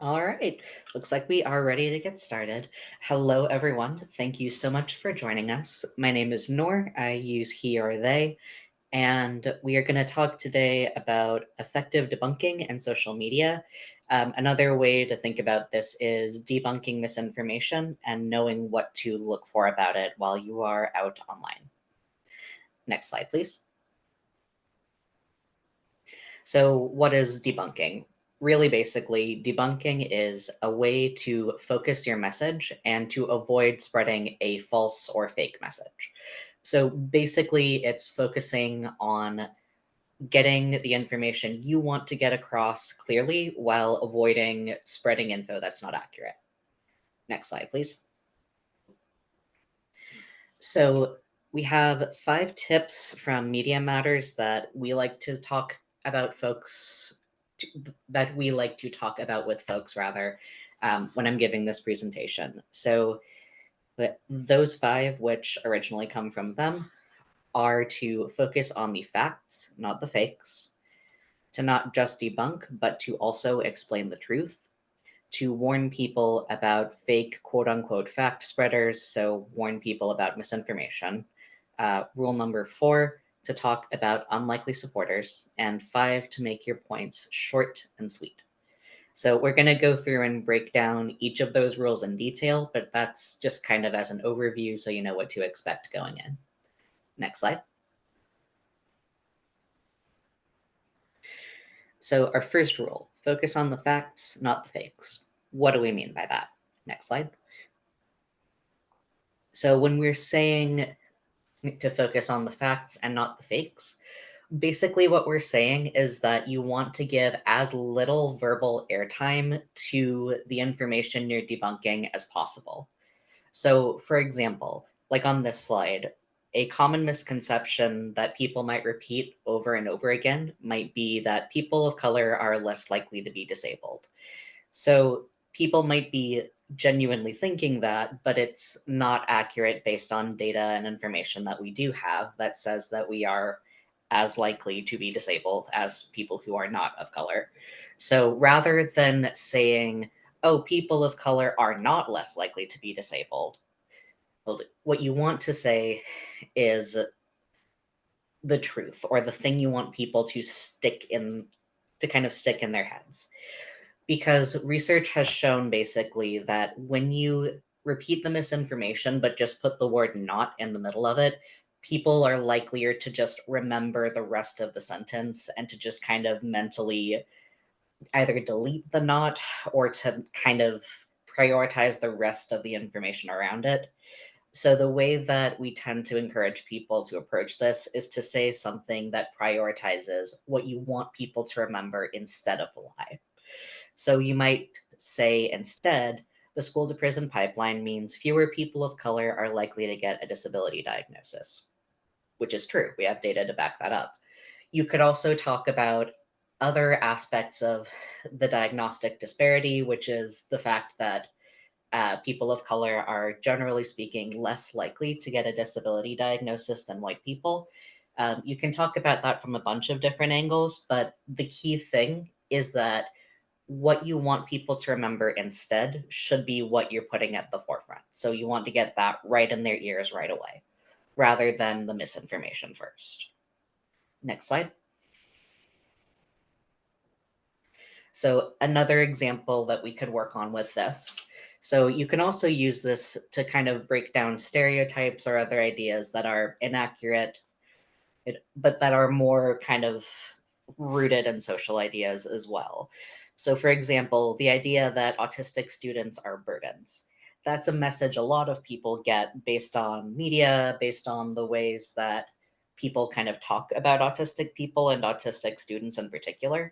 All right, looks like we are ready to get started. Hello, everyone. Thank you so much for joining us. My name is Noor. I use he or they, and we are going to talk today about effective debunking and social media. Another way to think about this is debunking misinformation and knowing what to look for about it while you are out online. Next slide, please. So, what is debunking? Really, basically, debunking is a way to focus your message and to avoid spreading a false or fake message. So, basically, it's focusing on getting the information you want to get across clearly while avoiding spreading info that's not accurate. Next slide, please. So, we have 5 tips from Media Matters that we like to talk about that we like to talk about with folks rather when I'm giving this presentation. So, those 5, which originally come from them, are to focus on the facts, not the fakes, to not just debunk, but to also explain the truth, to warn people about fake quote unquote fact spreaders, so warn people about misinformation. Rule number 4, to talk about unlikely supporters, and 5, to make your points short and sweet. So we're going to go through and break down each of those rules in detail, but that's just kind of as an overview so you know what to expect going in. Next slide. So our first rule, focus on the facts, not the fakes. What do we mean by that? Next slide. So when we're saying to focus on the facts and not the fakes, basically what we're saying is that you want to give as little verbal airtime to the information you're debunking as possible. So, for example, like on this slide, a common misconception that people might repeat over and over again might be that people of color are less likely to be disabled. So, people might be genuinely thinking that, but it's not accurate based on data and information that we do have that says that we are as likely to be disabled as people who are not of color. So, rather than saying, oh, people of color are not less likely to be disabled, what you want to say is the truth or the thing you want people to kind of stick in their heads. Because research has shown basically that when you repeat the misinformation but just put the word not in the middle of it, people are likelier to just remember the rest of the sentence and to just kind of mentally either delete the not or to kind of prioritize the rest of the information around it. So, the way that we tend to encourage people to approach this is to say something that prioritizes what you want people to remember instead of the lie. So, you might say instead, the school to prison pipeline means fewer people of color are likely to get a disability diagnosis, which is true. We have data to back that up. You could also talk about other aspects of the diagnostic disparity, which is the fact that people of color are generally speaking less likely to get a disability diagnosis than white people. You can talk about that from a bunch of different angles, but the key thing is that what you want people to remember instead should be what you're putting at the forefront. So you want to get that right in their ears right away, rather than the misinformation first. Next slide. So, another example that we could work on with this. So, you can also use this to kind of break down stereotypes or other ideas that are inaccurate, but that are more kind of rooted in social ideas as well. So, for example, the idea that autistic students are burdens. That's a message a lot of people get based on media, based on the ways that people kind of talk about autistic people and autistic students in particular.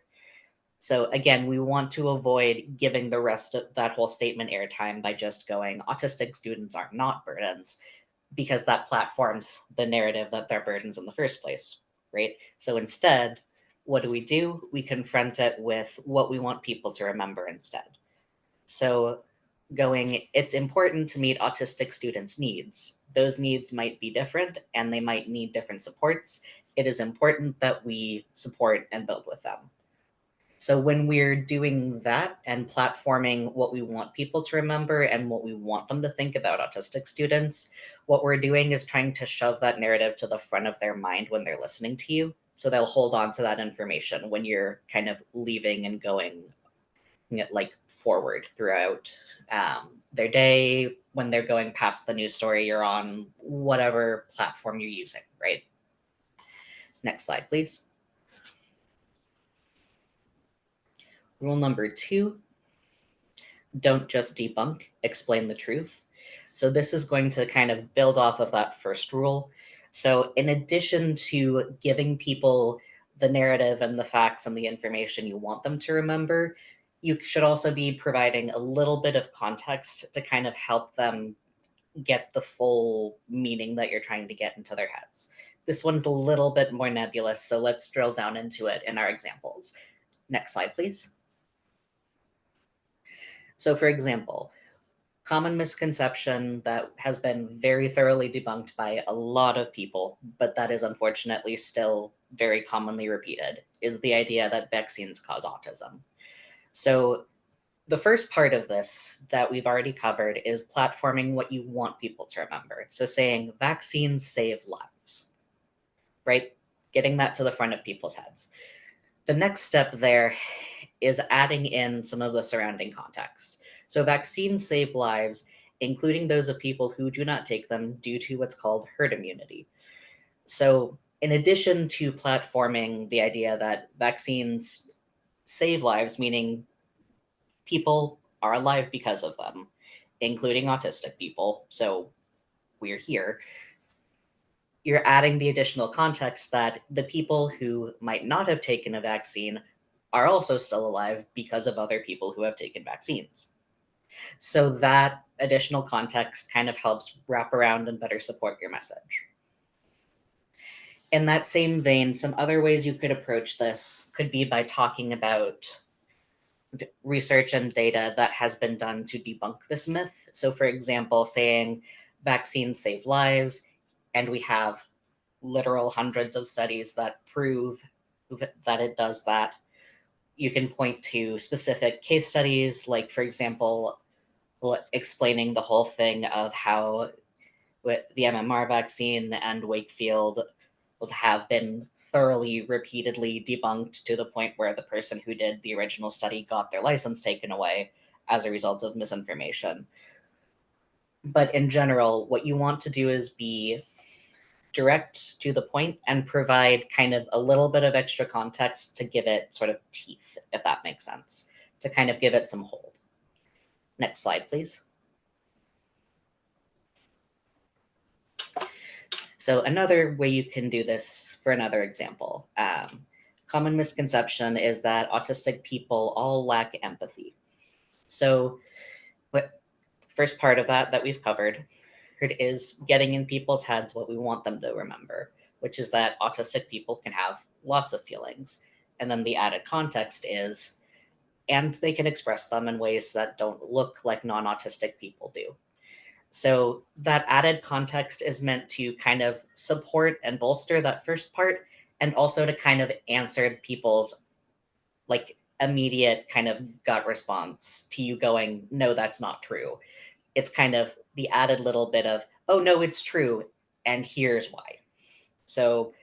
So again, we want to avoid giving the rest of that whole statement airtime by just going, autistic students are not burdens, because that platforms the narrative that they're burdens in the first place, right? So instead, what do? We confront it with what we want people to remember instead. So going, it's important to meet autistic students' needs. Those needs might be different and they might need different supports. It is important that we support and build with them. So when we're doing that and platforming what we want people to remember and what we want them to think about autistic students, what we're doing is trying to shove that narrative to the front of their mind when they're listening to you. So they'll hold on to that information when you're kind of leaving and going like forward throughout their day, when they're going past the news story you're on, whatever platform you're using, right? Next slide, please. Rule number 2, don't just debunk, explain the truth. So this is going to kind of build off of that first rule. So in addition to giving people the narrative and the facts and the information you want them to remember, you should also be providing a little bit of context to kind of help them get the full meaning that you're trying to get into their heads. This one's a little bit more nebulous, so let's drill down into it in our examples. Next slide, please. So for example, common misconception that has been very thoroughly debunked by a lot of people, but that is unfortunately still very commonly repeated, is the idea that vaccines cause autism. So the first part of this that we've already covered is platforming what you want people to remember. So saying vaccines save lives, right? Getting that to the front of people's heads. The next step there is adding in some of the surrounding context. So vaccines save lives, including those of people who do not take them due to what's called herd immunity. So in addition to platforming the idea that vaccines save lives, meaning people are alive because of them, including autistic people, so we're here, you're adding the additional context that the people who might not have taken a vaccine are also still alive because of other people who have taken vaccines. So that additional context kind of helps wrap around and better support your message. In that same vein, some other ways you could approach this could be by talking about research and data that has been done to debunk this myth. So, for example, saying vaccines save lives, and we have literal hundreds of studies that prove that it does that. You can point to specific case studies, like, for example, explaining the whole thing of how the MMR vaccine and Wakefield have been thoroughly, repeatedly debunked to the point where the person who did the original study got their license taken away as a result of misinformation. But in general, what you want to do is be direct to the point and provide kind of a little bit of extra context to give it sort of teeth, if that makes sense, to kind of give it some hold. Next slide, please. So another way you can do this, for another example, common misconception is that autistic people all lack empathy. So what first part of that we've covered is getting in people's heads what we want them to remember, which is that autistic people can have lots of feelings. And then the added context is, and they can express them in ways that don't look like non-autistic people do. So that added context is meant to kind of support and bolster that first part, and also to kind of answer people's like immediate kind of gut response to you going, no, that's not true. It's kind of the added little bit of, oh, no, it's true. And here's why. So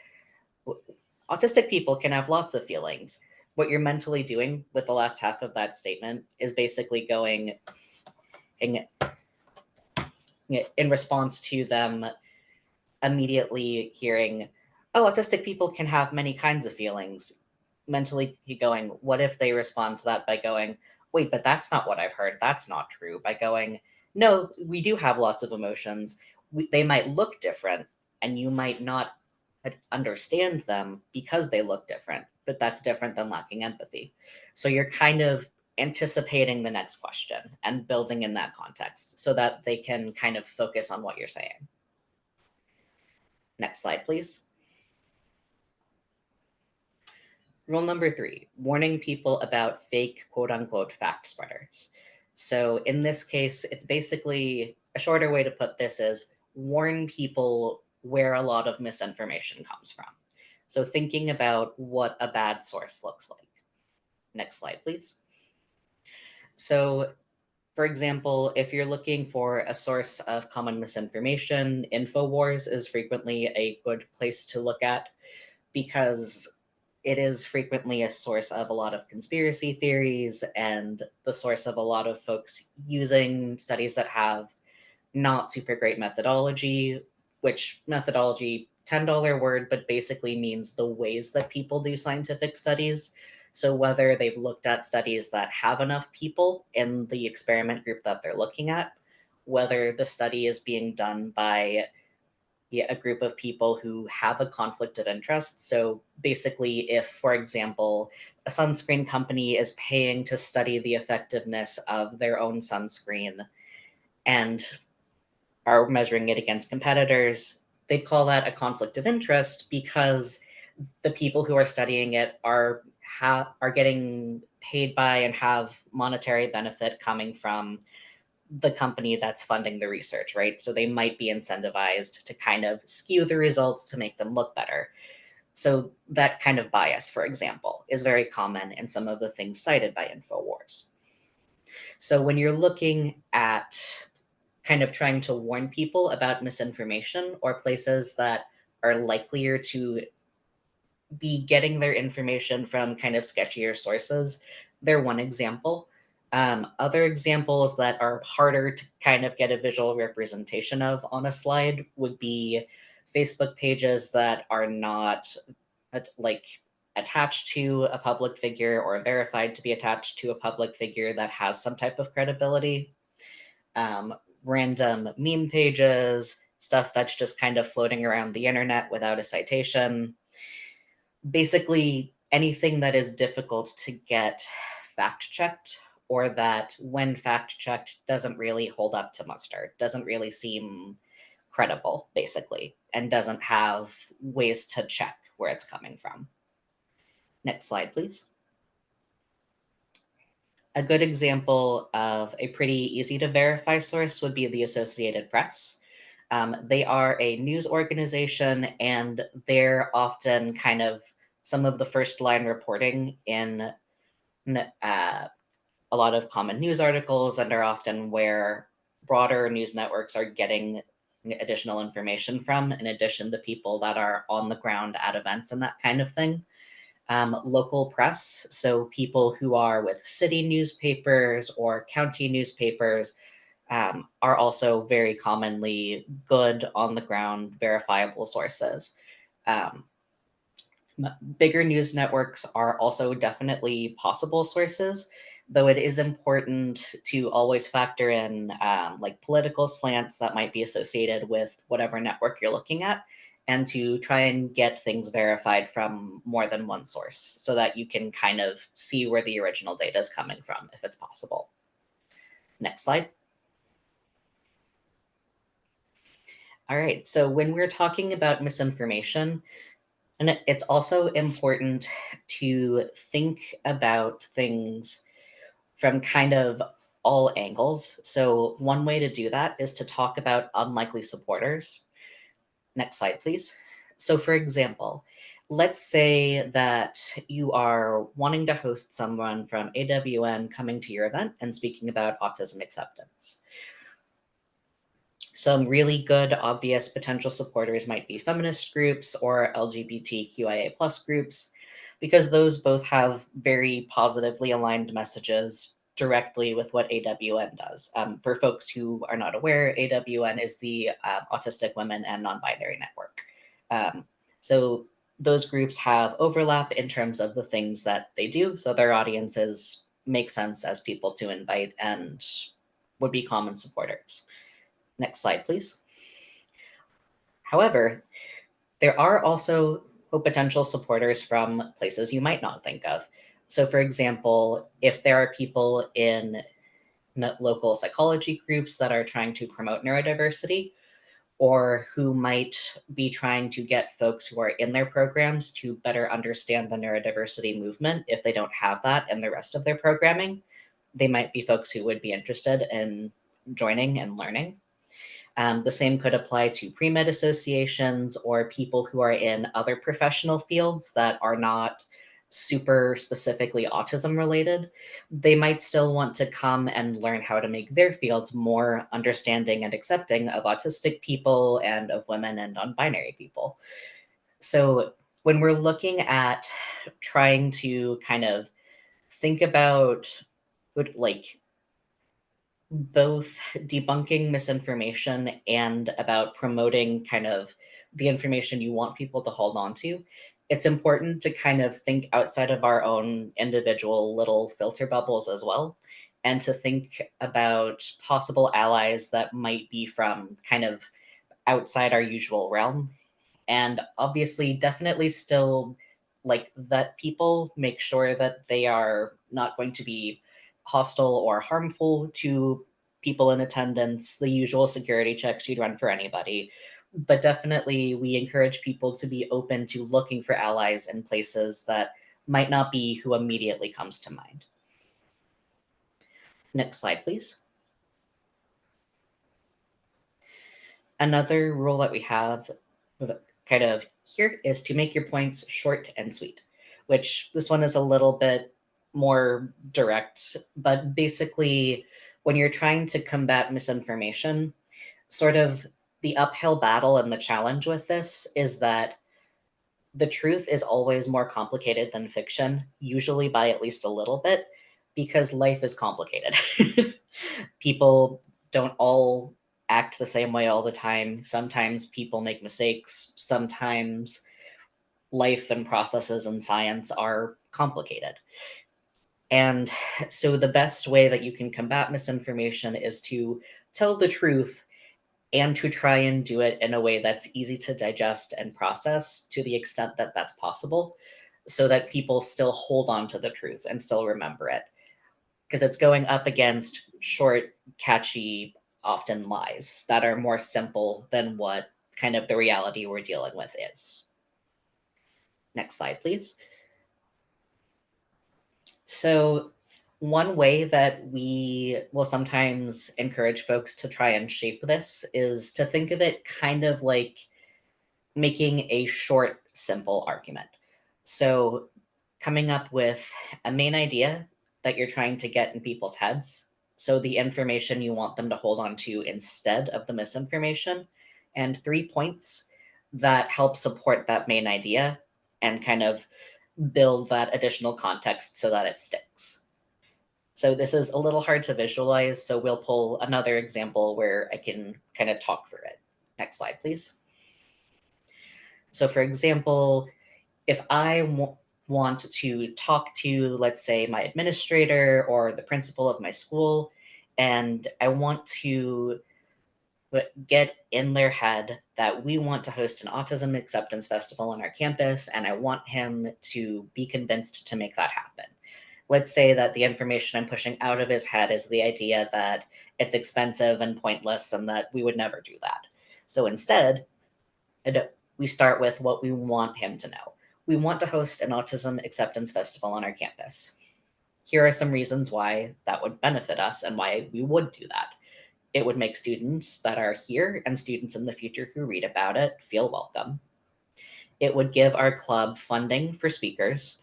autistic people can have lots of feelings. What you're mentally doing with the last half of that statement is basically going in response to them immediately hearing, oh, autistic people can have many kinds of feelings. Mentally going, what if they respond to that by going, wait, but that's not what I've heard. That's not true. By going, no, we do have lots of emotions. They might look different, and you might not understand them because they look different, but that's different than lacking empathy. So you're kind of anticipating the next question and building in that context so that they can kind of focus on what you're saying. Next slide, please. Rule number 3, warning people about fake quote unquote fact spreaders. So in this case, it's basically a shorter way to put this is warn people where a lot of misinformation comes from. So thinking about what a bad source looks like. Next slide, please. So, for example, if you're looking for a source of common misinformation, InfoWars is frequently a good place to look at because it is frequently a source of a lot of conspiracy theories and the source of a lot of folks using studies that have not super great methodology, which methodology, $10 word, but basically means the ways that people do scientific studies. So whether they've looked at studies that have enough people in the experiment group that they're looking at, whether the study is being done by a group of people who have a conflict of interest. So basically, if, for example, a sunscreen company is paying to study the effectiveness of their own sunscreen and are measuring it against competitors, they call that a conflict of interest because the people who are studying it are getting paid by and have monetary benefit coming from the company that's funding the research, right? So they might be incentivized to kind of skew the results to make them look better. So that kind of bias, for example, is very common in some of the things cited by InfoWars. So when you're looking at kind of trying to warn people about misinformation or places that are likelier to be getting their information from kind of sketchier sources, they're one example. Other examples that are harder to kind of get a visual representation of on a slide would be Facebook pages that are not like attached to a public figure or verified to be attached to a public figure that has some type of credibility. Random meme pages, stuff that's just kind of floating around the internet without a citation. Basically, anything that is difficult to get fact checked or that, when fact checked, doesn't really hold up to muster, doesn't really seem credible, basically, and doesn't have ways to check where it's coming from. Next slide, please. A good example of a pretty easy to verify source would be the Associated Press. They are a news organization, and they're often kind of some of the first line reporting in a lot of common news articles, and are often where broader news networks are getting additional information from, in addition to people that are on the ground at events and that kind of thing. Local press, so people who are with city newspapers or county newspapers, are also very commonly good on the ground verifiable sources. Um, Bigger news networks are also definitely possible sources, though it is important to always factor in like political slants that might be associated with whatever network you're looking at, and to try and get things verified from more than one source so that you can kind of see where the original data is coming from if it's possible. Next slide. All right, so when we're talking about misinformation, and it's also important to think about things from kind of all angles. So, one way to do that is to talk about unlikely supporters. Next slide, please. So, for example, let's say that you are wanting to host someone from AWN coming to your event and speaking about autism acceptance. Some really good, obvious potential supporters might be feminist groups or LGBTQIA plus groups, because those both have very positively aligned messages directly with what AWN does. For folks who are not aware, AWN is the Autistic Women and Non-Binary Network. So those groups have overlap in terms of the things that they do, so their audiences make sense as people to invite and would be common supporters. Next slide, please. However, there are also potential supporters from places you might not think of. So, for example, if there are people in local psychology groups that are trying to promote neurodiversity, or who might be trying to get folks who are in their programs to better understand the neurodiversity movement, if they don't have that in the rest of their programming, they might be folks who would be interested in joining and learning. The same could apply to pre-med associations or people who are in other professional fields that are not super specifically autism related, they might still want to come and learn how to make their fields more understanding and accepting of autistic people and of women and non-binary people. So when we're looking at trying to kind of think about like both debunking misinformation and about promoting kind of the information you want people to hold on to, it's important to kind of think outside of our own individual little filter bubbles as well, and to think about possible allies that might be from kind of outside our usual realm. And obviously definitely still like vet people, make sure that they are not going to be hostile or harmful to people in attendance, the usual security checks you'd run for anybody. But definitely we encourage people to be open to looking for allies in places that might not be who immediately comes to mind. Next slide, please. Another rule that we have kind of here is to make your points short and sweet, which this one is a little bit more direct, but basically, when you're trying to combat misinformation, sort of the uphill battle and the challenge with this is that the truth is always more complicated than fiction, usually by at least a little bit, because life is complicated. People don't all act the same way all the time. Sometimes people make mistakes. Sometimes life and processes and science are complicated. And so the best way that you can combat misinformation is to tell the truth and to try and do it in a way that's easy to digest and process to the extent that that's possible, so that people still hold on to the truth and still remember it. Because it's going up against short, catchy, often lies that are more simple than what kind of the reality we're dealing with is. Next slide, please. So, one way that we will sometimes encourage folks to try and shape this is to think of it kind of like making a short, simple argument. So, coming up with a main idea that you're trying to get in people's heads. So, the information you want them to hold on to instead of the misinformation, and 3 points that help support that main idea and kind of build that additional context so that it sticks. So, this is a little hard to visualize. So, we'll pull another example where I can kind of talk through it. Next slide, please. So, for example, if I want to talk to, let's say, my administrator or the principal of my school, and I want to get in their head that we want to host an autism acceptance festival on our campus, and I want him to be convinced to make that happen. Let's say that the information I'm pushing out of his head is the idea that it's expensive and pointless and that we would never do that. So instead, we start with what we want him to know. We want to host an autism acceptance festival on our campus. Here are some reasons why that would benefit us and why we would do that. It would make students that are here and students in the future who read about it feel welcome. It would give our club funding for speakers.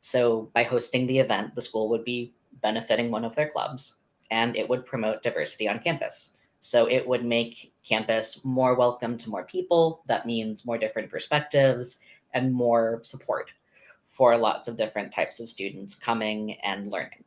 So by hosting the event, the school would be benefiting one of their clubs, and it would promote diversity on campus. So it would make campus more welcome to more people. That means more different perspectives and more support for lots of different types of students coming and learning.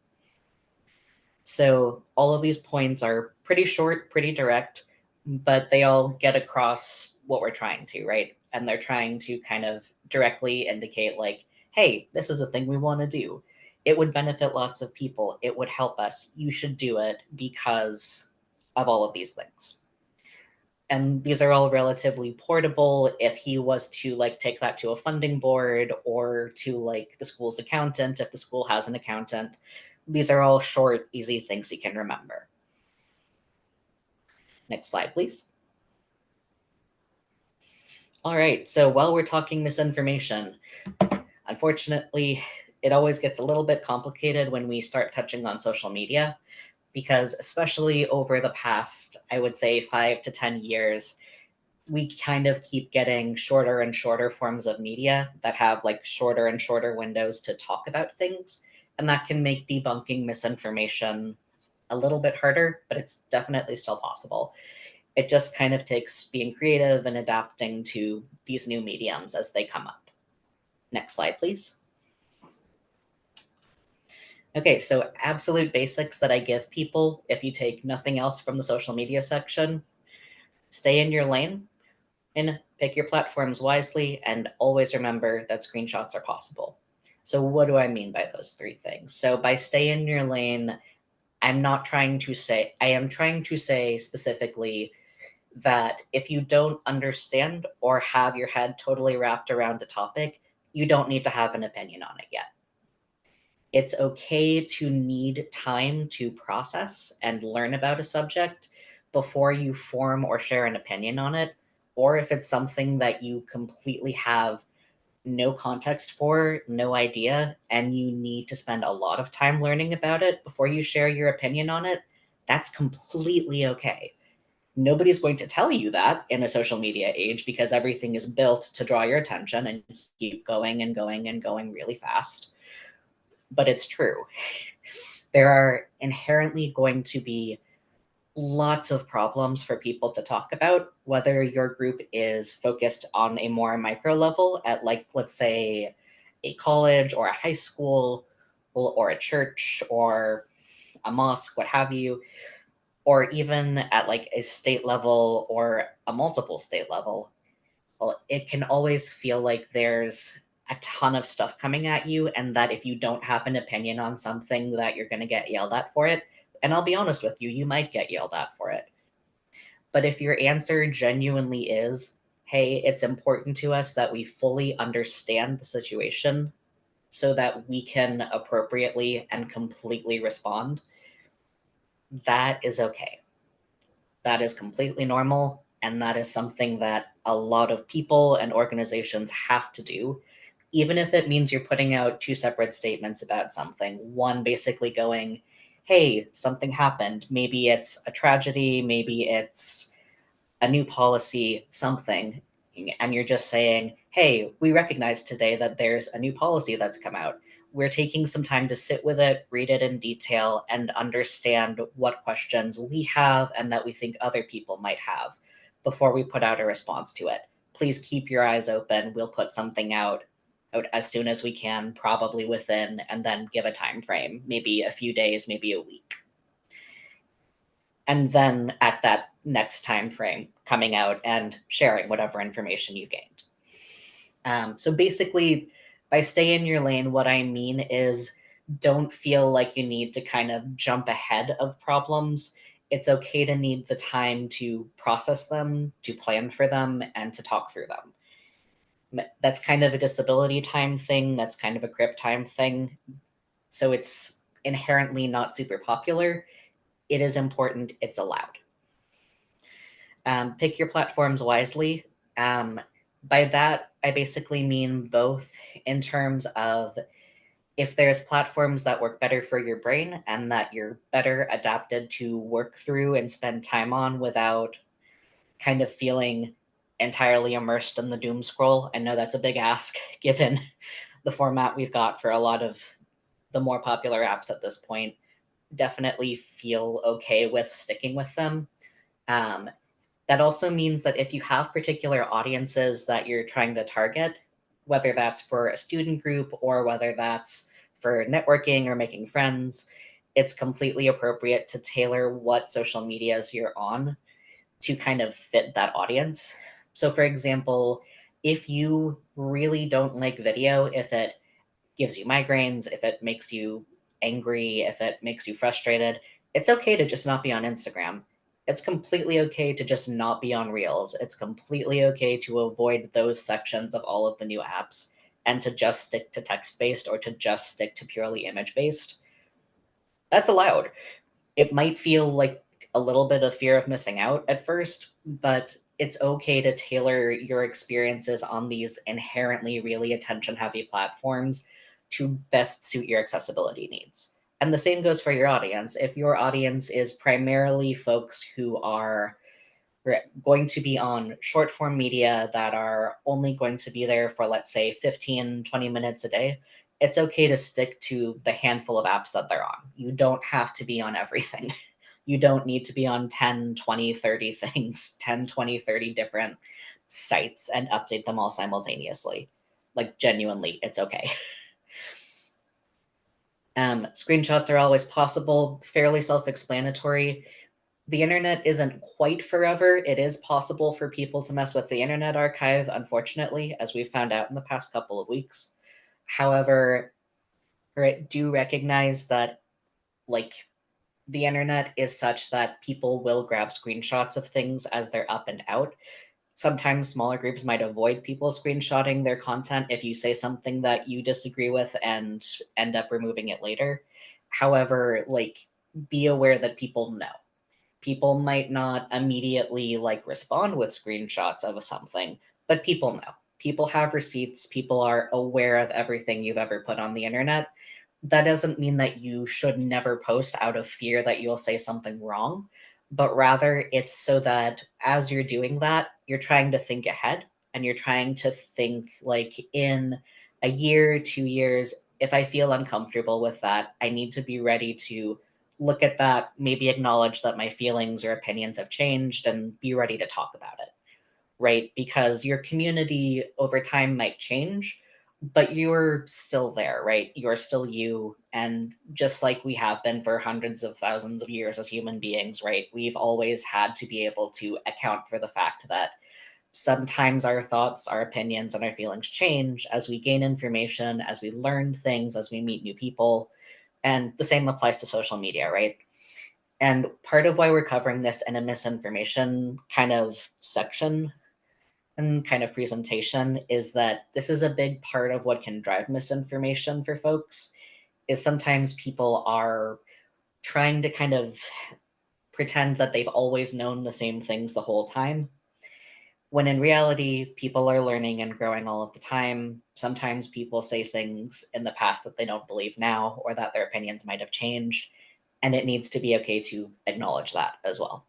So all of these points are pretty short, pretty direct, but they all get across what we're trying to, right? And they're trying to kind of directly indicate, like, hey, this is a thing we want to do. It would benefit lots of people. It would help us. You should do it because of all of these things. And these are all relatively portable. If he was to like take that to a funding board or to like the school's accountant, if the school has an accountant, these are all short, easy things he can remember. Next slide, please. All right, so while we're talking misinformation, unfortunately, it always gets a little bit complicated when we start touching on social media, because especially over the past, I would say, 5 to 10 years, we kind of keep getting shorter and shorter forms of media that have like shorter and shorter windows to talk about things. And that can make debunking misinformation a little bit harder, but it's definitely still possible. It just kind of takes being creative and adapting to these new mediums as they come up. Next slide, please. Okay, so absolute basics that I give people if you take nothing else from the social media section: stay in your lane and pick your platforms wisely, and always remember that screenshots are possible. So what do I mean by those three things? So by stay in your lane, I am trying to say specifically that if you don't understand or have your head totally wrapped around a topic, you don't need to have an opinion on it yet. It's okay to need time to process and learn about a subject before you form or share an opinion on it, or if it's something that you completely have no context for, no idea, and you need to spend a lot of time learning about it before you share your opinion on it, that's completely okay. Nobody's going to tell you that in a social media age because everything is built to draw your attention and keep going and going and going really fast. But it's true. There are inherently going to be lots of problems for people to talk about, whether your group is focused on a more micro level at, like, let's say, a college or a high school or a church or a mosque, what have you, or even at like a state level or a multiple state level. Well, it can always feel like there's a ton of stuff coming at you, and that if you don't have an opinion on something, that you're going to get yelled at for it. And I'll be honest with you, you might get yelled at for it. But if your answer genuinely is, hey, it's important to us that we fully understand the situation so that we can appropriately and completely respond, that is okay. That is completely normal. And that is something that a lot of people and organizations have to do, even if it means you're putting out two separate statements about something. One basically going, hey, something happened. Maybe it's a tragedy, maybe it's a new policy, something. And you're just saying, hey, we recognize today that there's a new policy that's come out. We're taking some time to sit with it, read it in detail, and understand what questions we have and that we think other people might have before we put out a response to it. Please keep your eyes open. We'll put something out as soon as we can, probably within, and then give a time frame, maybe a few days, maybe a week. And then at that next time frame, coming out and sharing whatever information you gained. So basically, by stay in your lane, what I mean is don't feel like you need to kind of jump ahead of problems. It's okay to need the time to process them, to plan for them, and to talk through them. That's kind of a disability time thing. That's kind of a grip time thing. So it's inherently not super popular. It is important. It's allowed. Pick your platforms wisely. By that, I basically mean both in terms of if there's platforms that work better for your brain and that you're better adapted to work through and spend time on without kind of feeling entirely immersed in the doom scroll. I know that's a big ask given the format we've got for a lot of the more popular apps at this point. Definitely feel okay with sticking with them. Um, that also means that if you have particular audiences that you're trying to target, whether that's for a student group or whether that's for networking or making friends, it's completely appropriate to tailor what social medias you're on to kind of fit that audience. So, for example, if you really don't like video, if it gives you migraines, if it makes you angry, if it makes you frustrated, it's okay to just not be on Instagram. It's completely okay to just not be on Reels. It's completely okay to avoid those sections of all of the new apps and to just stick to text based or to just stick to purely image based. That's allowed. It might feel like a little bit of fear of missing out at first, but it's okay to tailor your experiences on these inherently really attention heavy platforms to best suit your accessibility needs. And the same goes for your audience. If your audience is primarily folks who are going to be on short form media that are only going to be there for, let's say, 15, 20 minutes a day, it's okay to stick to the handful of apps that they're on. You don't have to be on everything. You don't need to be on 10, 20, 30 things, 10, 20, 30 different sites and update them all simultaneously. Like, genuinely, it's okay. Screenshots are always possible, fairly self explanatory. The internet isn't quite forever. It is possible for people to mess with the Internet Archive, unfortunately, as we've found out in the past couple of weeks. However, right, do recognize that, like, the internet is such that people will grab screenshots of things as they're up and out. Sometimes smaller groups might avoid people screenshotting their content if you say something that you disagree with and end up removing it later. However, like, be aware that people know. People might not immediately like respond with screenshots of something, but people know. People have receipts, people are aware of everything you've ever put on the internet. That doesn't mean that you should never post out of fear that you'll say something wrong, but rather it's so that as you're doing that, you're trying to think ahead and you're trying to think like in a year, 2 years, if I feel uncomfortable with that, I need to be ready to look at that, maybe acknowledge that my feelings or opinions have changed and be ready to talk about it, right? Because your community over time might change, but you're still there, right? You're still you. And just like we have been for hundreds of thousands of years as human beings, right? We've always had to be able to account for the fact that sometimes our thoughts, our opinions, and our feelings change as we gain information, as we learn things, as we meet new people. And the same applies to social media, right? And part of why we're covering this in a misinformation kind of section and kind of presentation is that this is a big part of what can drive misinformation for folks is sometimes people are trying to kind of pretend that they've always known the same things the whole time when in reality people are learning and growing all of the time. Sometimes people say things in the past that they don't believe now or that their opinions might have changed, and it needs to be okay to acknowledge that as well.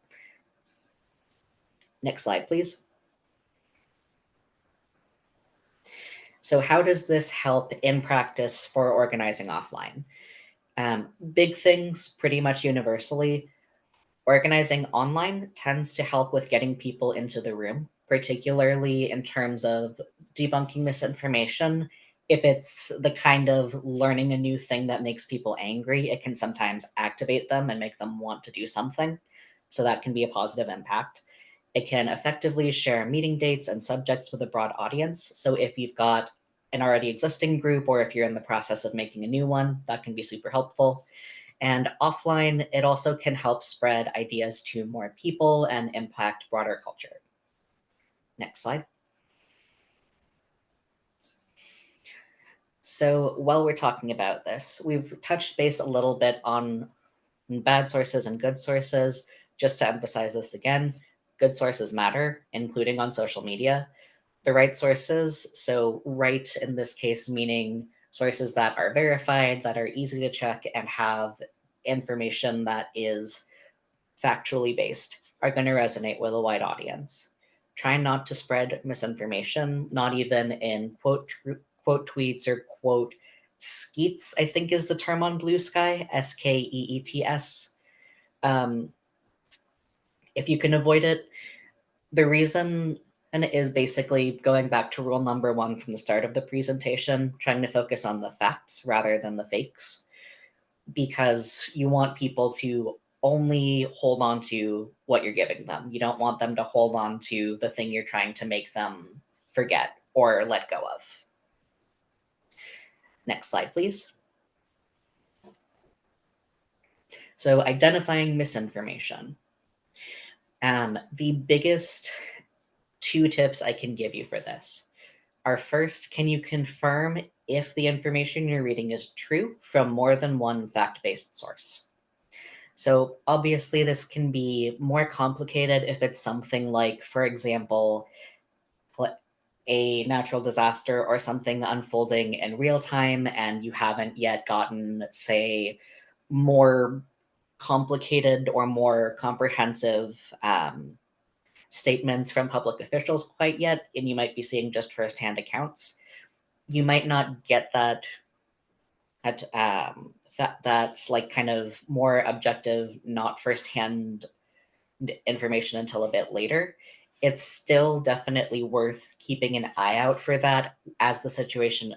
Next slide, please. So how does this help in practice for organizing offline? Big things pretty much universally. Organizing online tends to help with getting people into the room, particularly in terms of debunking misinformation. If it's the kind of learning a new thing that makes people angry, it can sometimes activate them and make them want to do something. So that can be a positive impact. It can effectively share meeting dates and subjects with a broad audience. So if you've got an already existing group or if you're in the process of making a new one, that can be super helpful. And offline, it also can help spread ideas to more people and impact broader culture. Next slide. So while we're talking about this, we've touched base a little bit on bad sources and good sources. Just to emphasize this again, good sources matter, including on social media. The right sources, so right in this case, meaning sources that are verified, that are easy to check, and have information that is factually based, are going to resonate with a wide audience. Try not to spread misinformation, not even in quote tweets or quote skeets, I think is the term on Blue Sky, SKEETS. Um, if you can avoid it, the reason and it is basically going back to rule number one from the start of the presentation, trying to focus on the facts rather than the fakes, because you want people to only hold on to what you're giving them. You don't want them to hold on to the thing you're trying to make them forget or let go of. Next slide, please. So, identifying misinformation. The biggest two tips I can give you for this are first, can you confirm if the information you're reading is true from more than one fact based source? So, obviously, this can be more complicated if it's something like, for example, a natural disaster or something unfolding in real time, and you haven't yet gotten, say, more complicated or more comprehensive statements from public officials quite yet, and you might be seeing just firsthand accounts. You might not get that's like kind of more objective, not firsthand information until a bit later. It's still definitely worth keeping an eye out for that as the situation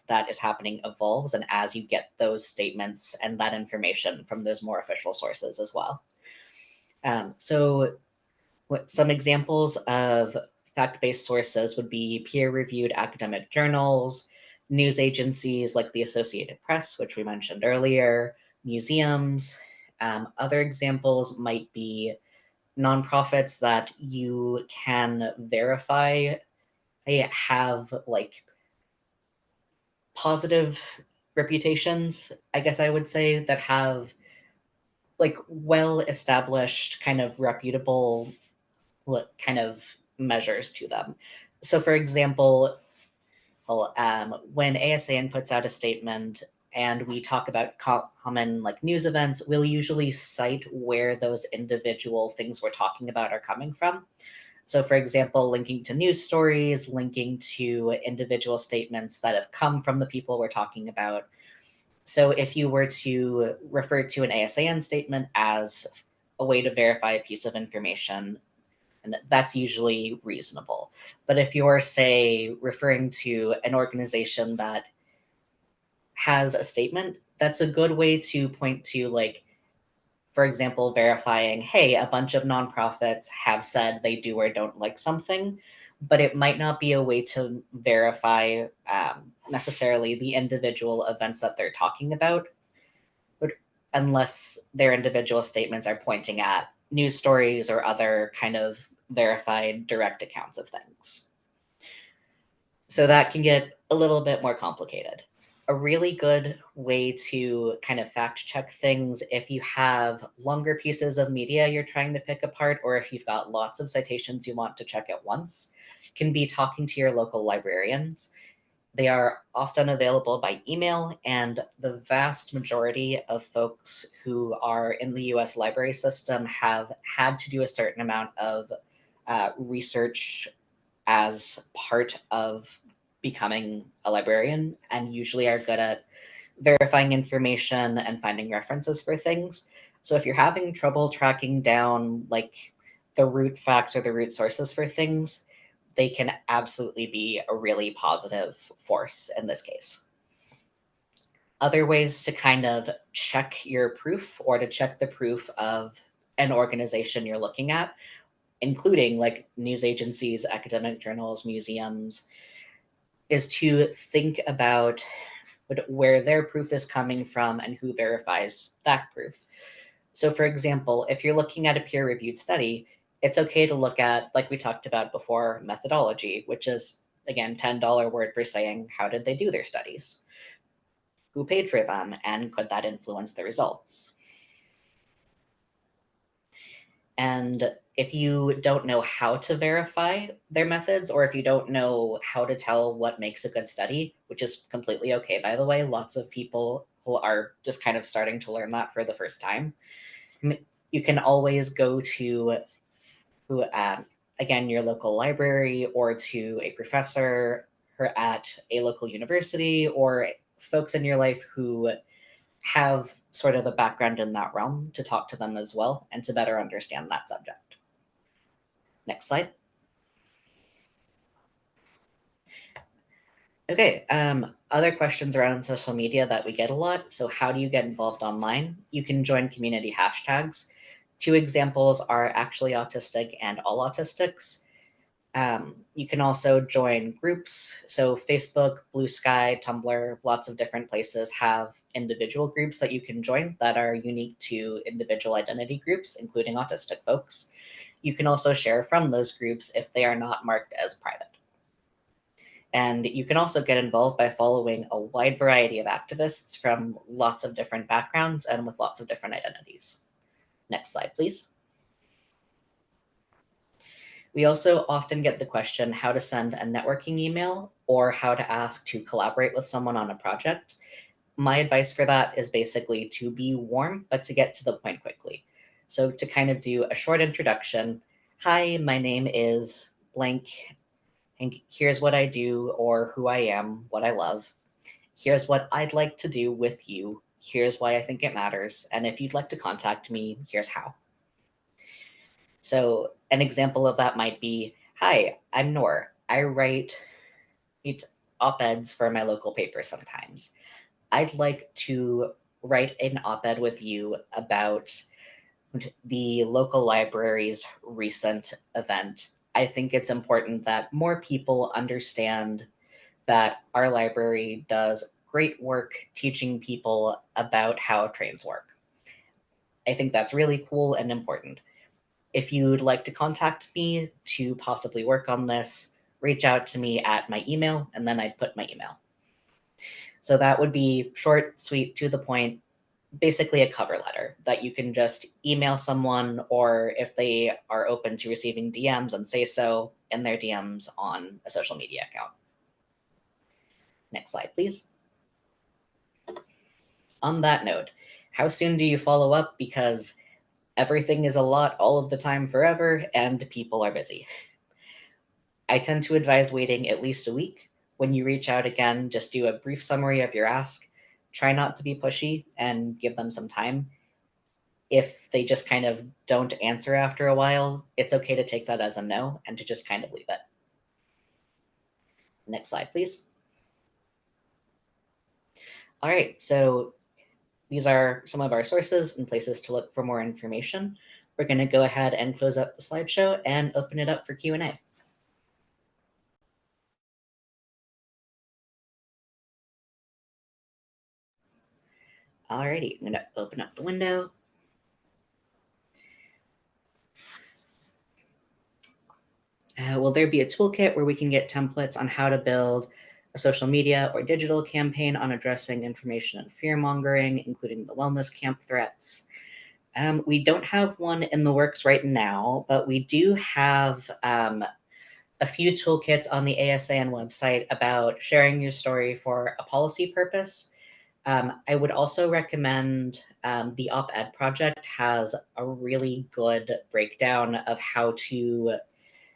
that is happening evolves and as you get those statements and that information from those more official sources as well. So some examples of fact-based sources would be peer-reviewed academic journals, news agencies like the Associated Press, which we mentioned earlier, museums. Other examples might be nonprofits that you can verify have like positive reputations, I guess I would say, that have like well established kind of reputable kind of measures to them. So, for example, well, when ASAN puts out a statement and we talk about common like news events, we'll usually cite where those individual things we're talking about are coming from. So, for example, linking to news stories, linking to individual statements that have come from the people we're talking about. So, if you were to refer to an ASAN statement as a way to verify a piece of information, and that's usually reasonable. But if you're, say, referring to an organization that has a statement, that's a good way to point to, like, for example, verifying, hey, a bunch of nonprofits have said they do or don't like something, but it might not be a way to verify necessarily the individual events that they're talking about, but unless their individual statements are pointing at news stories or other kind of verified direct accounts of things. So that can get a little bit more complicated. A really good way to kind of fact check things if you have longer pieces of media you're trying to pick apart, or if you've got lots of citations you want to check at once, can be talking to your local librarians. They are often available by email, and the vast majority of folks who are in the US library system have had to do a certain amount of research as part of becoming a librarian, and usually are good at verifying information and finding references for things. So if you're having trouble tracking down like the root facts or the root sources for things, they can absolutely be a really positive force in this case. Other ways to kind of check your proof or to check the proof of an organization you're looking at, including like news agencies, academic journals, museums, is to think about where their proof is coming from and who verifies that proof. So, for example, if you're looking at a peer reviewed study, it's okay to look at, like we talked about before, methodology, which is, again, $10 word for saying, how did they do their studies? Who paid for them? And could that influence the results? And if you don't know how to verify their methods, or if you don't know how to tell what makes a good study, which is completely okay, by the way, lots of people who are just kind of starting to learn that for the first time, you can always go to who again your local library or to a professor or at a local university or folks in your life who have sort of a background in that realm to talk to them as well and to better understand that subject. Next slide. Okay, other questions around social media that we get a lot. So how do you get involved online? You can join community hashtags. Two examples are Actually Autistic and All Autistics. You can also join groups. So Facebook, Blue Sky, Tumblr, lots of different places have individual groups that you can join that are unique to individual identity groups, including autistic folks. You can also share from those groups if they are not marked as private. And you can also get involved by following a wide variety of activists from lots of different backgrounds and with lots of different identities. Next slide, please. We also often get the question how to send a networking email or how to ask to collaborate with someone on a project. My advice for that is basically to be warm, but to get to the point quickly. So to kind of do a short introduction, Hi, my name is blank, and here's what I do or who I am, what I love. Here's what I'd like to do with you. Here's why I think it matters. And if you'd like to contact me, here's how. So, an example of that might be, hi, I'm Noor. I write op-eds for my local paper sometimes. I'd like to write an op-ed with you about the local library's recent event. I think it's important that more people understand that our library does great work teaching people about how trains work. I think that's really cool and important. If you'd like to contact me to possibly work on this, reach out to me at my email, and then I'd put my email. So that would be short, sweet, to the point, basically a cover letter that you can just email someone, or if they are open to receiving DMs and say so in their DMs on a social media account. Next slide, please. On that note, how soon do you follow up? Because everything is a lot all of the time forever, and people are busy. I tend to advise waiting at least a week. When you reach out again, just do a brief summary of your ask. Try not to be pushy and give them some time. If they just kind of don't answer after a while, it's okay to take that as a no and to just kind of leave it. Next slide, please. All right, so these are some of our sources and places to look for more information. We're going to go ahead and close up the slideshow and open it up for Q&A. Alrighty, I'm going to open up the window. Will there be a toolkit where we can get templates on how to build a social media or digital campaign on addressing information and fear mongering, including the wellness camp threats? We don't have one in the works right now, but we do have a few toolkits on the ASAN website about sharing your story for a policy purpose. I would also recommend the op-ed project has a really good breakdown of how to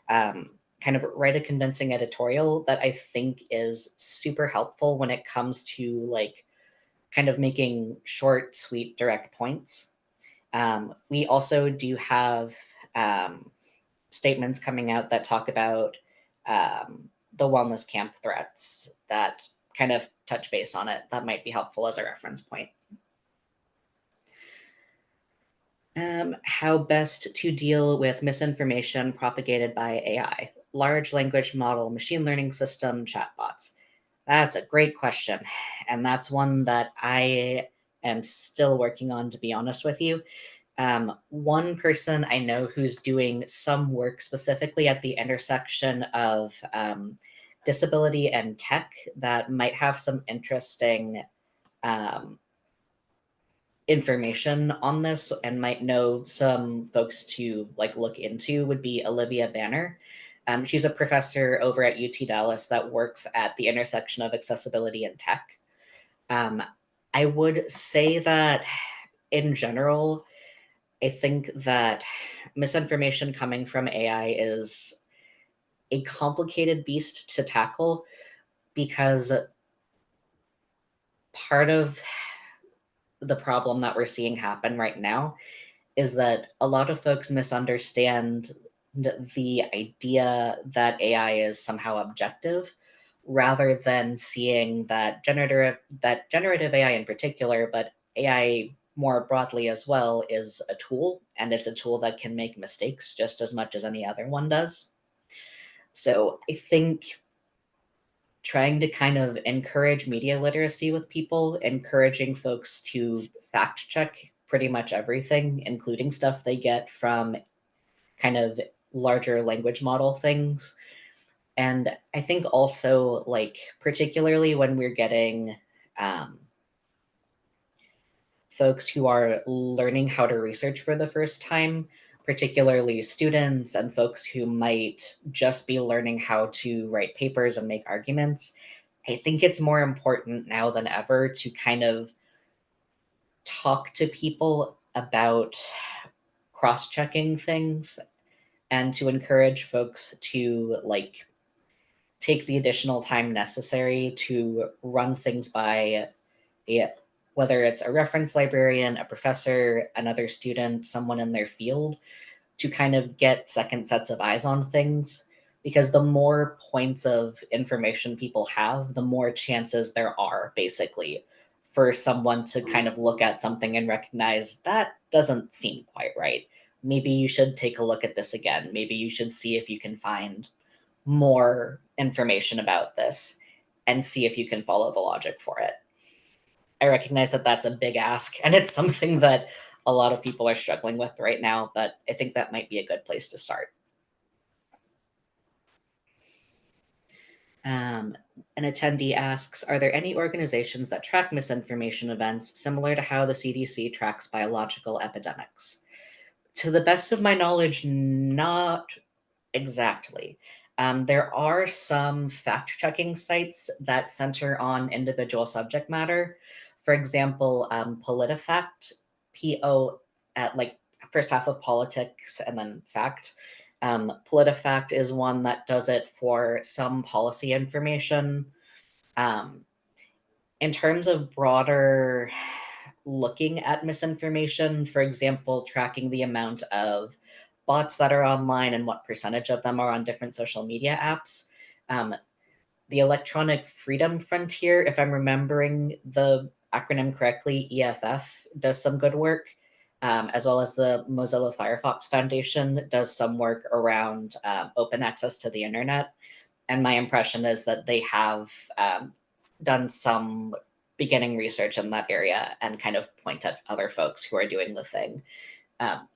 kind of write a condensing editorial that I think is super helpful when it comes to like kind of making short, sweet, direct points. We also do have statements coming out that talk about the wellness camp threats that kind of touch base on it. That might be helpful as a reference point. How best to deal with misinformation propagated by AI, large language model, machine learning system, chatbots? That's a great question. And that's one that I am still working on, to be honest with you. One person I know who's doing some work specifically at the intersection of disability and tech that might have some interesting um, information on this and might know some folks to like look into would be Olivia Banner. She's a professor over at UT Dallas that works at the intersection of accessibility and tech. Um, I would say that in general, I think that misinformation coming from AI is a complicated beast to tackle because part of the problem that we're seeing happen right now is that a lot of folks misunderstand the idea that AI is somehow objective rather than seeing that generative AI in particular, but AI more broadly as well, is a tool, and it's a tool that can make mistakes just as much as any other one does. So I think trying to kind of encourage media literacy with people, encouraging folks to fact check pretty much everything, including stuff they get from kind of larger language model things. And I think also, like, particularly when we're getting folks who are learning how to research for the first time, particularly students and folks who might just be learning how to write papers and make arguments, I think it's more important now than ever to kind of talk to people about cross checking things and to encourage folks to like take the additional time necessary to run things by a, whether it's a reference librarian, a professor, another student, someone in their field, to kind of get second sets of eyes on things. Because the more points of information people have, the more chances there are, basically, for someone to kind of look at something and recognize that doesn't seem quite right. Maybe you should take a look at this again. Maybe you should see if you can find more information about this and see if you can follow the logic for it. I recognize that that's a big ask, and it's something that a lot of people are struggling with right now, but I think that might be a good place to start. Um, an attendee asks, are there any organizations that track misinformation events similar to how the CDC tracks biological epidemics? To the best of my knowledge, not exactly. There are some fact checking sites that center on individual subject matter. For example, PolitiFact, PO at like first half of politics and then fact. PolitiFact is one that does it for some policy information. Um, in terms of broader looking at misinformation, for example, tracking the amount of bots that are online and what percentage of them are on different social media apps. Um, the Electronic Freedom Frontier, if I'm remembering the acronym correctly, EFF, does some good work, as well as the Mozilla Firefox Foundation does some work around open access to the internet. And my impression is that they have done some beginning research in that area and kind of point at other folks who are doing the thing. Um,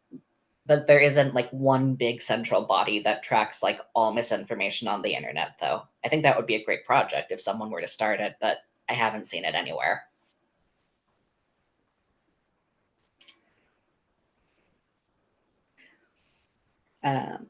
but there isn't like one big central body that tracks like all misinformation on the internet, though. I think that would be a great project if someone were to start it, but I haven't seen it anywhere. Um,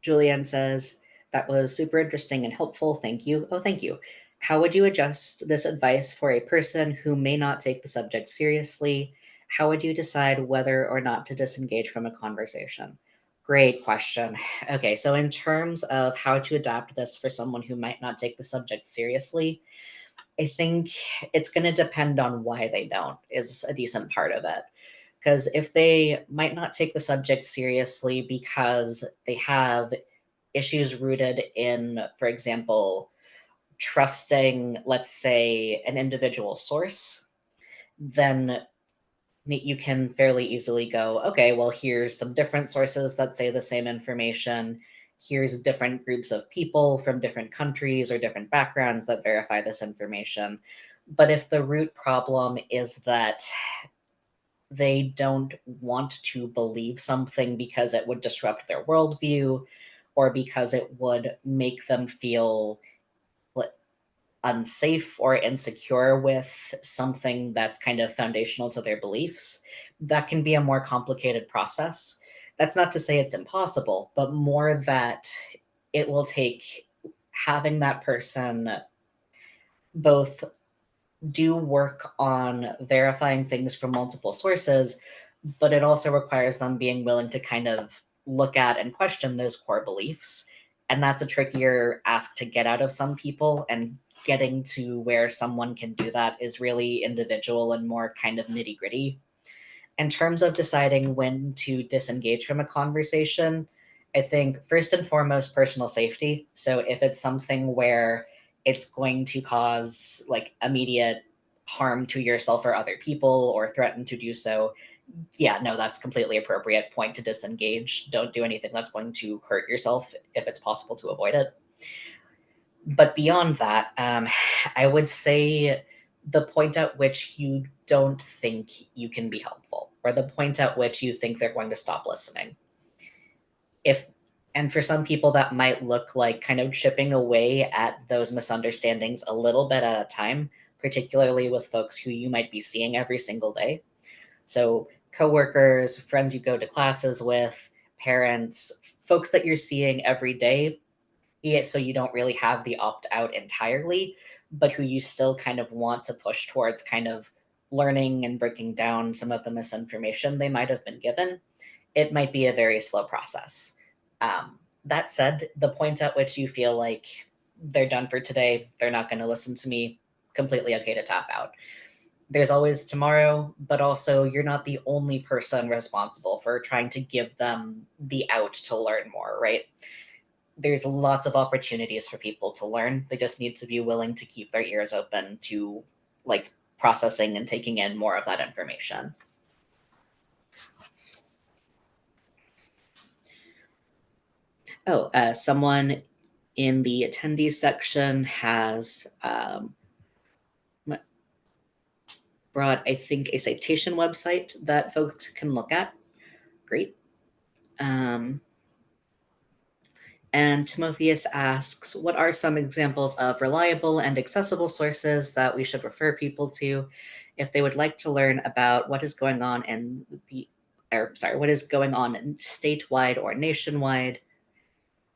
Julianne says, that was super interesting and helpful. Thank you. Oh, thank you. How would you adjust this advice for a person who may not take the subject seriously? How would you decide whether or not to disengage from a conversation? Great question. Okay, so in terms of how to adapt this for someone who might not take the subject seriously, I think it's going to depend on why they don't, is a decent part of it. Because if they might not take the subject seriously because they have issues rooted in, for example, trusting, let's say, an individual source, then you can fairly easily go, okay, well, here's some different sources that say the same information. Here's different groups of people from different countries or different backgrounds that verify this information. But if the root problem is that they don't want to believe something because it would disrupt their worldview or because it would make them feel unsafe or insecure with something that's kind of foundational to their beliefs, that can be a more complicated process. That's not to say it's impossible, but more that it will take having that person both do work on verifying things from multiple sources, but it also requires them being willing to kind of look at and question those core beliefs. And that's a trickier ask to get out of some people. And getting to where someone can do that is really individual and more kind of nitty gritty. In terms of deciding when to disengage from a conversation, I think first and foremost, personal safety. So if it's something where it's going to cause like immediate harm to yourself or other people or threaten to do so, yeah, no, that's completely appropriate point to disengage. Don't do anything that's going to hurt yourself if it's possible to avoid it. But beyond that, I would say the point at which you don't think you can be helpful, or the point at which you think they're going to stop listening. If and for some people that might look like kind of chipping away at those misunderstandings a little bit at a time, particularly with folks who you might be seeing every single day. So coworkers, friends you go to classes with, parents, folks that you're seeing every day, so you don't really have the opt out entirely, but who you still kind of want to push towards kind of learning and breaking down some of the misinformation they might have been given. it might be a very slow process. That said, the point at which you feel like they're done for today, they're not going to listen to me, completely okay to tap out. There's always tomorrow, but also you're not the only person responsible for trying to give them the out to learn more, right? There's lots of opportunities for people to learn. They just need to be willing to keep their ears open to like processing and taking in more of that information. Oh, someone in the attendees section has brought, I think, a citation website that folks can look at. Great. Um, and Timotheus asks, what are some examples of reliable and accessible sources that we should refer people to if they would like to learn about what is going on in what is going on statewide or nationwide,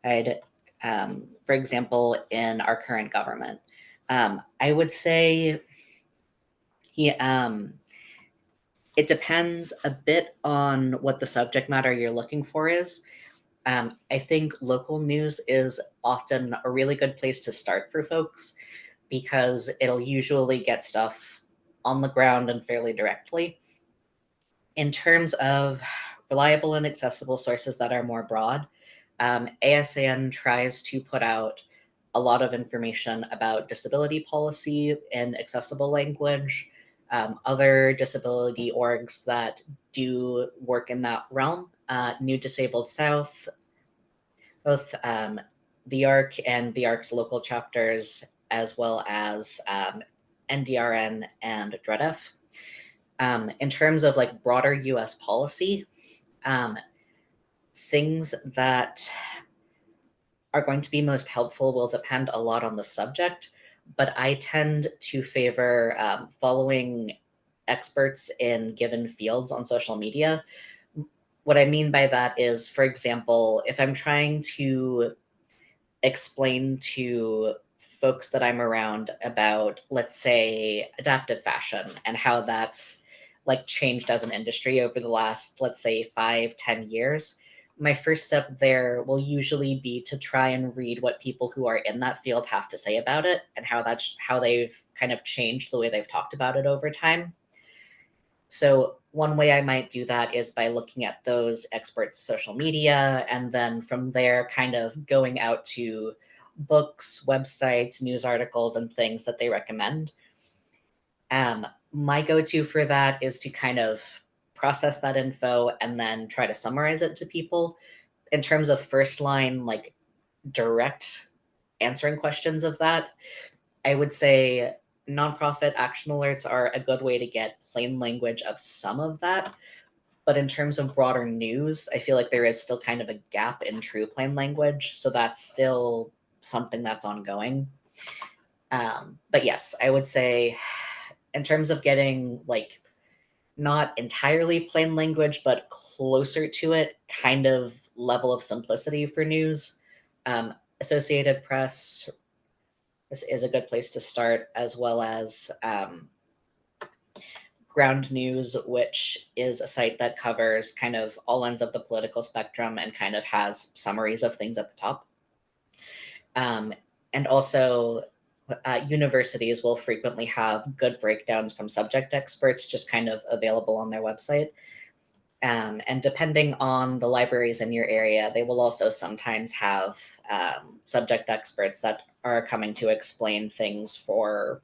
for example, in our current government? I would say he, it depends a bit on what the subject matter you're looking for is. I think local news is often a really good place to start for folks because it'll usually get stuff on the ground and fairly directly. In terms of reliable and accessible sources that are more broad, ASN tries to put out a lot of information about disability policy in accessible language. Other disability orgs that do work in that realm, New Disabled South, both the ARC and the ARC's local chapters, as well as NDRN and DREDF. In terms of like broader US policy, um, things that are going to be most helpful will depend a lot on the subject, but I tend to favor following experts in given fields on social media. What I mean by that is, for example, if I'm trying to explain to folks that I'm around about, let's say, adaptive fashion and how that's like changed as an industry over the last, let's say, 5-10 years, my first step there will usually be to try and read what people who are in that field have to say about it and how they've kind of changed the way they've talked about it over time. So one way I might do that is by looking at those experts' social media, and then from there, kind of going out to books, websites, news articles, and things that they recommend. My go-to for that is to kind of process that info and then try to summarize it to people. In terms of first line, like direct answering questions of that, I would say nonprofit action alerts are a good way to get plain language of some of that. But in terms of broader news, I feel like there is still kind of a gap in true plain language. So that's still something that's ongoing. But yes, I would say in terms of getting like not entirely plain language, but closer to it, kind of level of simplicity for news, Associated Press is a good place to start, as well as Ground News, which is a site that covers kind of all ends of the political spectrum and kind of has summaries of things at the top. And also, universities will frequently have good breakdowns from subject experts just kind of available on their website. And depending on the libraries in your area, they will also sometimes have subject experts that are coming to explain things for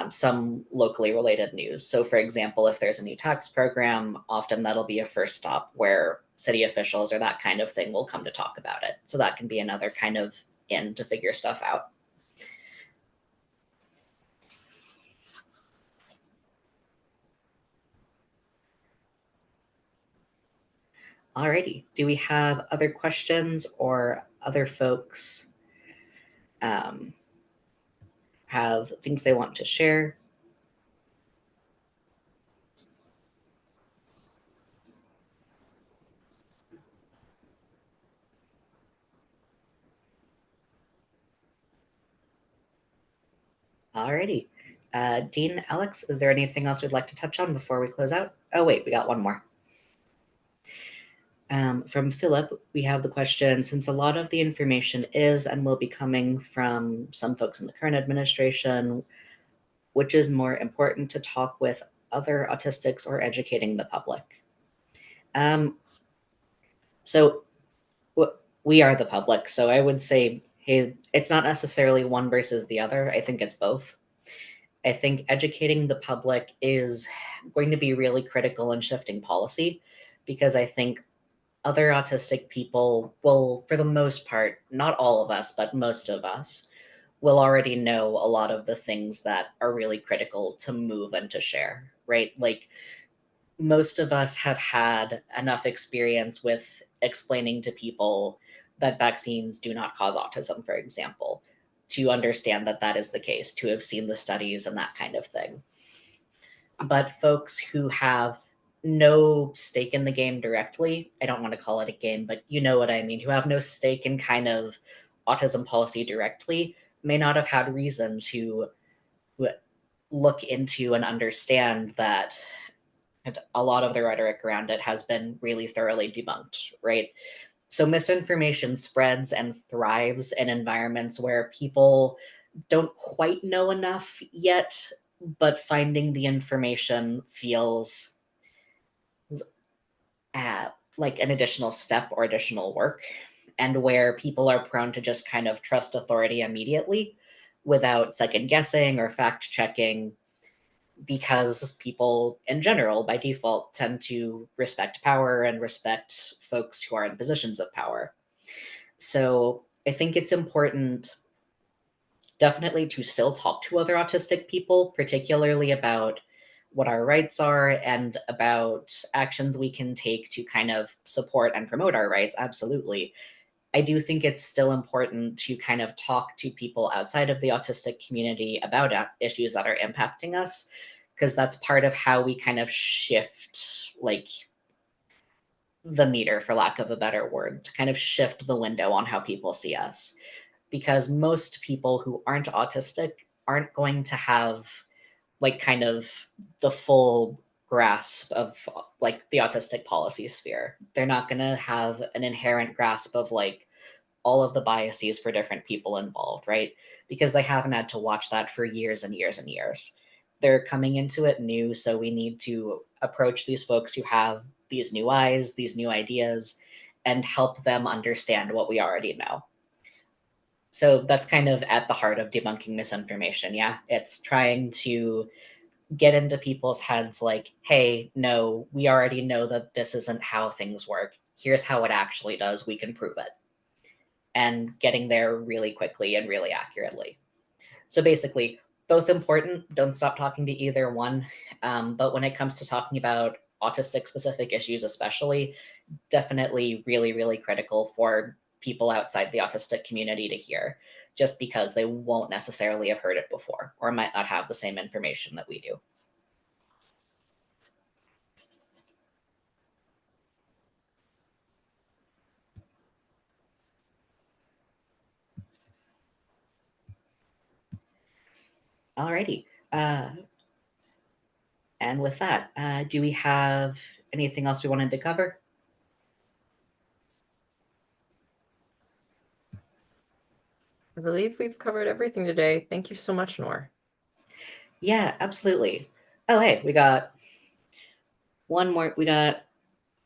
some locally related news. So, for example, if there's a new tax program, often that'll be a first stop where city officials or that kind of thing will come to talk about it. So, that can be another kind of in to figure stuff out. Alrighty. Do we have other questions or other folks um, have things they want to share? Alrighty. Dean, Alex, is there anything else we'd like to touch on before we close out? Oh, wait, we got one more. From Philip, we have the question, since a lot of the information is and will be coming from some folks in the current administration, which is more important to talk with other autistics or educating the public? Um, so we are the public, so I would say, hey, it's not necessarily one versus the other. I think it's both. I think educating the public is going to be really critical in shifting policy because I think other autistic people will, for the most part, not all of us, but most of us, will already know a lot of the things that are really critical to move and to share, right? Like most of us have had enough experience with explaining to people that vaccines do not cause autism, for example, to understand that that is the case, to have seen the studies and that kind of thing. But folks who have no stake in the game directly, I don't want to call it a game, but you know what I mean, who have no stake in kind of autism policy directly, may not have had reason to look into and understand that a lot of the rhetoric around it has been really thoroughly debunked, right? So misinformation spreads and thrives in environments where people don't quite know enough yet, but finding the information feels like an additional step or additional work, and where people are prone to just kind of trust authority immediately without second guessing or fact checking because people in general by default tend to respect power and respect folks who are in positions of power. So I think it's important definitely to still talk to other autistic people, particularly about what our rights are and about actions we can take to kind of support and promote our rights. Absolutely. I do think it's still important to kind of talk to people outside of the autistic community about issues that are impacting us, because that's part of how we kind of shift, like, the meter, for lack of a better word, to kind of shift the window on how people see us. Because most people who aren't autistic aren't going to have, like, kind of the full grasp of like the autistic policy sphere. They're not going to have an inherent grasp of like all of the biases for different people involved, right? Because they haven't had to watch that for years and years and years. They're coming into it new, so we need to approach these folks who have these new eyes, these new ideas, and help them understand what we already know. So that's kind of at the heart of debunking misinformation. Yeah, it's trying to get into people's heads like, hey, no, we already know that this isn't how things work. Here's how it actually does. We can prove it. And getting there really quickly and really accurately. So basically, both important. Don't stop talking to either one. But when it comes to talking about autistic specific issues, especially, definitely really, really critical for people outside the autistic community to hear, just because they won't necessarily have heard it before or might not have the same information that we do. Alrighty. Uh, and with that, do we have anything else we wanted to cover? I believe we've covered everything today. Thank you so much, Nor. Yeah, absolutely. Oh, hey, we got one more. We got a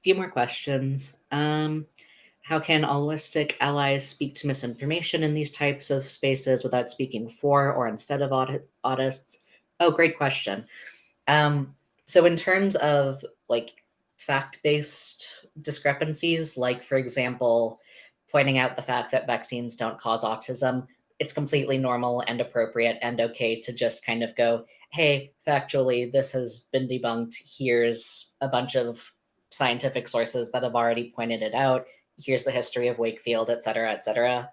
few more questions. How can holistic allies speak to misinformation in these types of spaces without speaking for or instead of autists? Oh, great question. So in terms of like fact-based discrepancies, like for example, pointing out the fact that vaccines don't cause autism, it's completely normal and appropriate and okay to just kind of go, hey, factually, this has been debunked. Here's a bunch of scientific sources that have already pointed it out. Here's the history of Wakefield, et cetera, et cetera.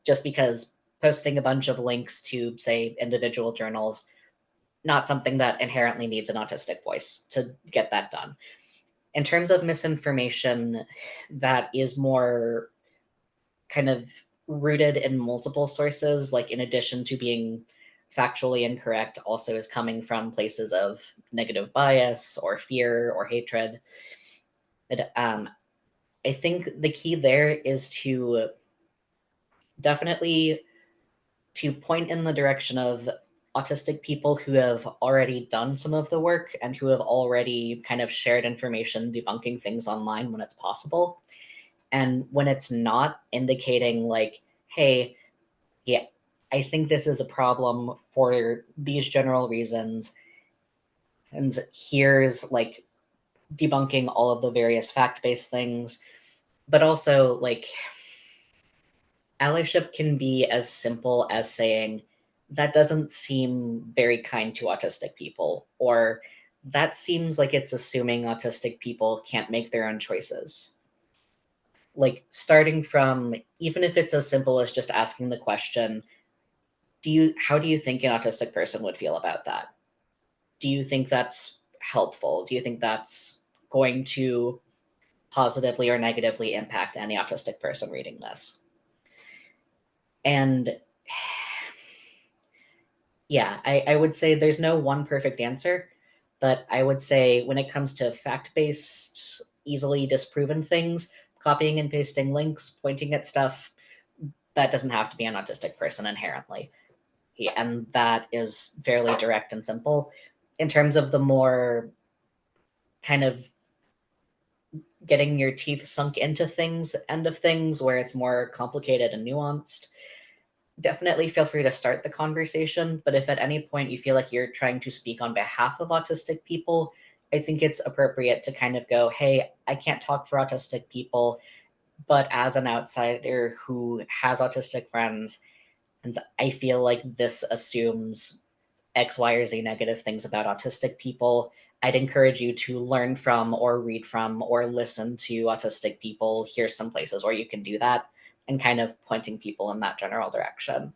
Just because posting a bunch of links to, say, individual journals, not something that inherently needs an autistic voice to get that done. In terms of misinformation that is more kind of rooted in multiple sources, like in addition to being factually incorrect, also is coming from places of negative bias or fear or hatred. I think the key there is to definitely to point in the direction of autistic people who have already done some of the work and who have already kind of shared information debunking things online when it's possible. And when it's not, indicating like, hey, yeah, I think this is a problem for these general reasons. And here's like debunking all of the various fact based things. But also, like, allyship can be as simple as saying, that doesn't seem very kind to autistic people, or that seems like it's assuming autistic people can't make their own choices. Like, starting from, even if it's as simple as just asking the question, how do you think an autistic person would feel about that? Do you think that's helpful? Do you think that's going to positively or negatively impact any autistic person reading this? And yeah, I would say there's no one perfect answer, but I would say when it comes to fact based, easily disproven things, copying and pasting links, pointing at stuff, that doesn't have to be an autistic person inherently. And that is fairly direct and simple. In terms of the more kind of getting your teeth sunk into things end of things, where it's more complicated and nuanced, definitely feel free to start the conversation. But if at any point you feel like you're trying to speak on behalf of autistic people, I think it's appropriate to kind of go, hey, I can't talk for autistic people, but as an outsider who has autistic friends, and I feel like this assumes X, Y, or Z negative things about autistic people, I'd encourage you to learn from or read from or listen to autistic people. Here's some places where you can do that, and kind of pointing people in that general direction.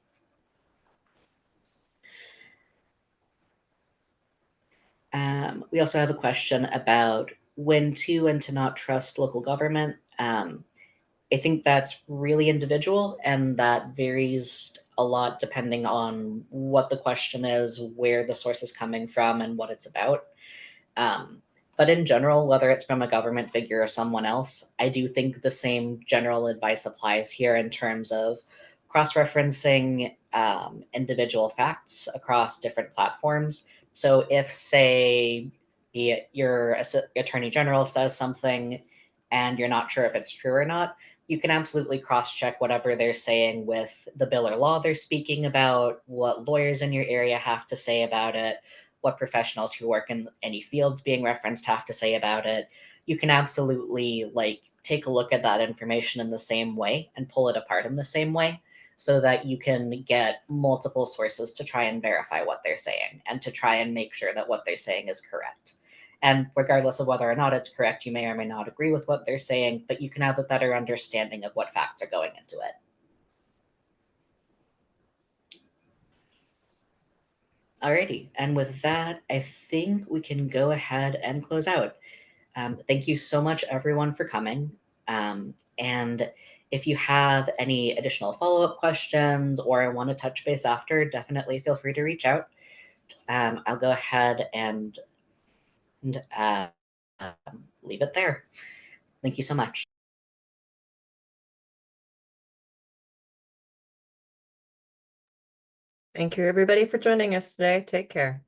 We also have a question about when to and to not trust local government. I think that's really individual, and that varies a lot depending on what the question is, where the source is coming from, and what it's about. Um, but in general, whether it's from a government figure or someone else, I do think the same general advice applies here in terms of cross referencing individual facts across different platforms. So if, say, your attorney general says something and you're not sure if it's true or not, you can absolutely cross check whatever they're saying with the bill or law they're speaking about, what lawyers in your area have to say about it, what professionals who work in any fields being referenced have to say about it. You can absolutely like take a look at that information in the same way and pull it apart in the same way, so that you can get multiple sources to try and verify what they're saying and to try and make sure that what they're saying is correct. And regardless of whether or not it's correct, you may or may not agree with what they're saying, but you can have a better understanding of what facts are going into it. Alrighty, and with that, I think we can go ahead and close out. Thank you so much, everyone, for coming. And if you have any additional follow up questions or want to touch base after, definitely feel free to reach out. I'll go ahead and leave it there. Thank you so much. Thank you, everybody, for joining us today. Take care.